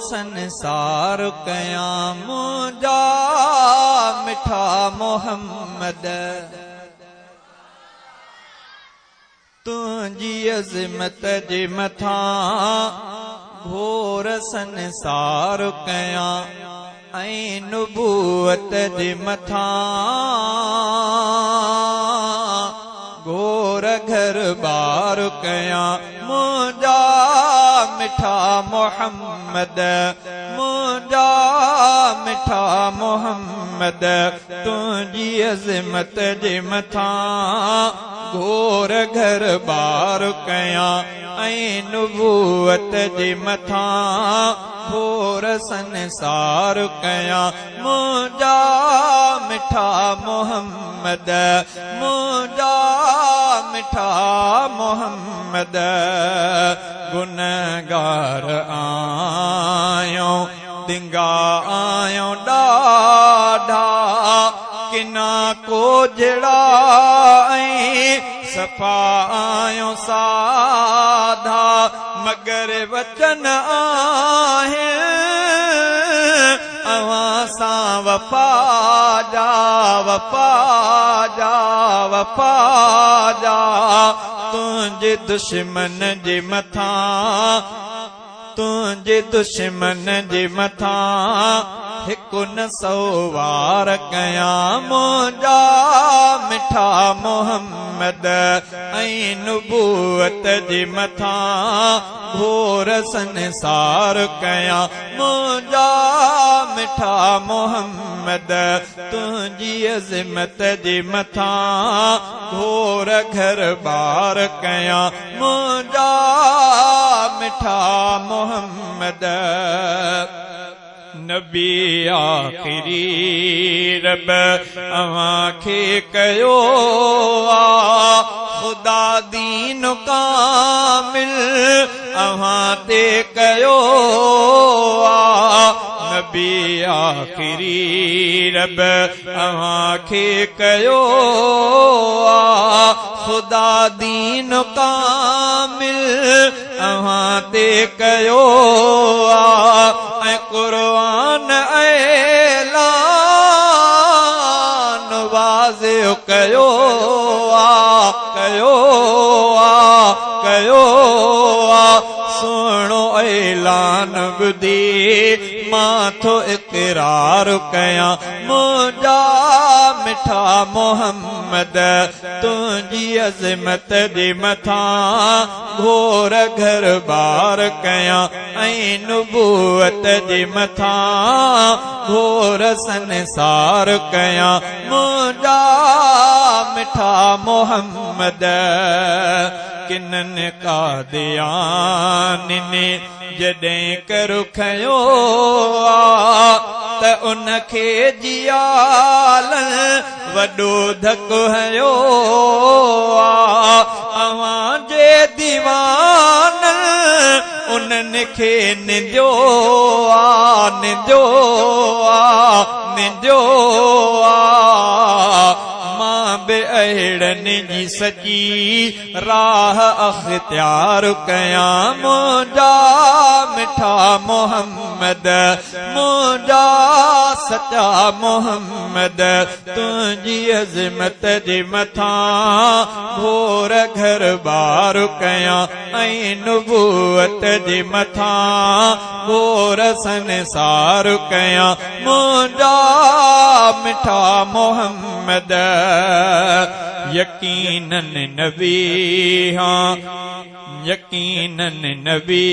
संसार कयां मुंजा मिठा मोहम्मद तुंजी अज़मत जे मथां घोर संसार कयां ऐं नुबूवत जे मथां घोर घर बार कयां मुंजा मिठा मोहम्मद मुंजा मिठा मोहम्मद तुंजी अज़मत जे मथां घोर घर बार कयां ऐं नुबूवत जे मथां घोर संसार कयां मुंजा मिठा मोहम्मद मुंजा मिठा मोहम्मद गुनहगार आयो दिंगा आयो ॾाढा किना को जड़ा सफ़ा आयो साधा मगर वचन आहे अवां सां वफ़ा जा वफ़ा जा वफ़ा जा तुंहिंजे दुश्मन जे मथां तुंहिंजे दुश्मन जे मथां हिकु न सौ वार कयां मुंजा मिठा मोहम्मद ऐं नुबूवत जे मथां घोर संसार कयां मुंजा मिठा मोहम्मद तुंहिंजी अज़मत जे मथां घोर घर बार कयां मुंजा मिठा मोहम्मद नबी आखिरी रब अवां खे कयो खुदा दीन कामिल अवां ते कयो नबी आखिरी रब अवां खे कयो खुदा दीन कामिल अवां ते कयो ऐं क़ुर्आन ऐलान वाज़िह कयो कयो सुणो ऐलान ॿुधी मां थो इक़रार कयां मुंजा मिठा मोहम्मद तुंहिंजी अज़मत जे मथां घोर घर बार कयां ऐं नुबूवत जे मथां घोर संसार कयां मुंजा मिठा मोहम्मद किननि कादियानी जॾहिं करू खयो त उनखे जियाल वॾो धकु हयो अवां जे दीवान उन्हनि खे निंदियो निंदियो मां बि अहिड़नि जी सची राह अख़्तियार कयां मुंजा मिठा मोहम्मद मुंजा सचा मोहम्मद तुंहिंजी अज़मत जे मथां घोर घर बार कयां ऐं नुबूवत जे मथां घोर संसार कयां मुंजा मिठा मोहम्मद यकीनन नबी हां यकीनन नबी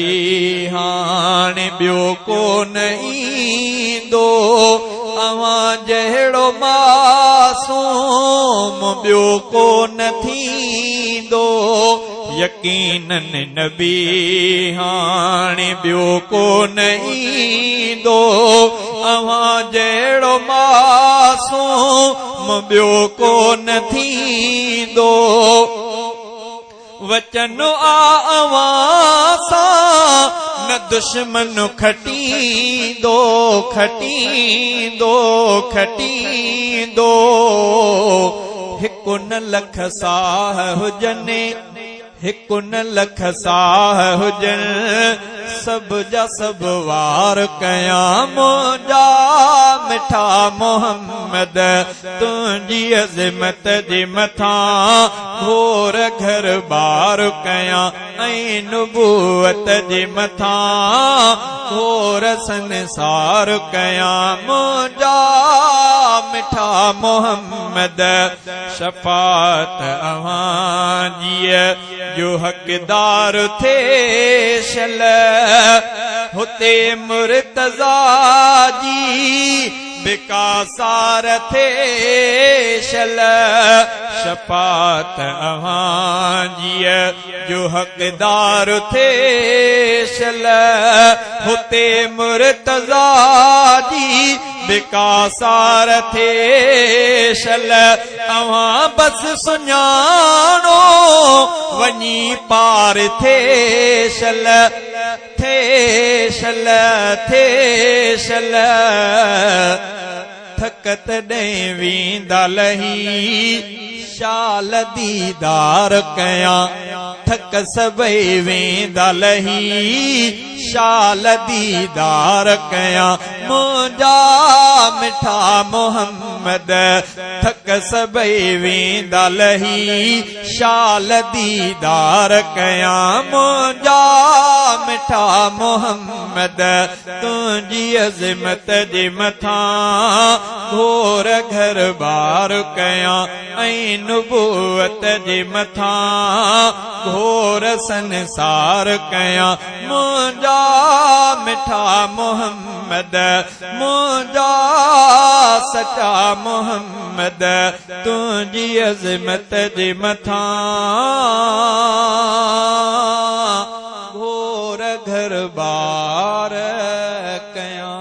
हाणे ॿियो को न ईंदो अवां जहिड़ो मासूम ॿियो को न थींदो यकीनन नबी हाणे ॿियो को न ईंदो अवां जहिड़ो मासूम ॿियो को न थींदो वचन अवां सां न दुश्मन खटींदो हिकु न लख साह हुजनि हिकु न लख साह हुजनि सब जा सब वार कयां मुंजा मिठा मोहम्मद तुंहिंजी अज़मत जे मथां घोर घर बार कयां ऐं नुबूवत जे मथां घोर संसार कयां मुंजा मिठा मोहम्मद शफात अवां जीअ जो हक़दार थे शल हुते मुर्तज़ा जी बिकासार थे शल शफात अवां जीअ जो हक़दार थे शल हुते मुर्तज़ा जी बिकासार थे शल अवां बस सुञाणो वञी पार थे शल थे शल थे शल थकत ॾे वेंदा लही शाल दीदार कयां थक सबई वेंदा लही शाल दीदार कयां मुंजा मिठा मोहम्मद थक सबई वेंदा लही शाल दीदार कयां मुंजा मिठा मोहम्मद तुंहिंजी अज़मत जे मथां घोर घर बार कयां ऐं नुबूवत जे मथां घोर संसार कयां मुंजा मिठा मोहम्मद मुंजा सचा मोहम्मद तुंहिंजी अज़मत जे मथां घोर घर बार कयां।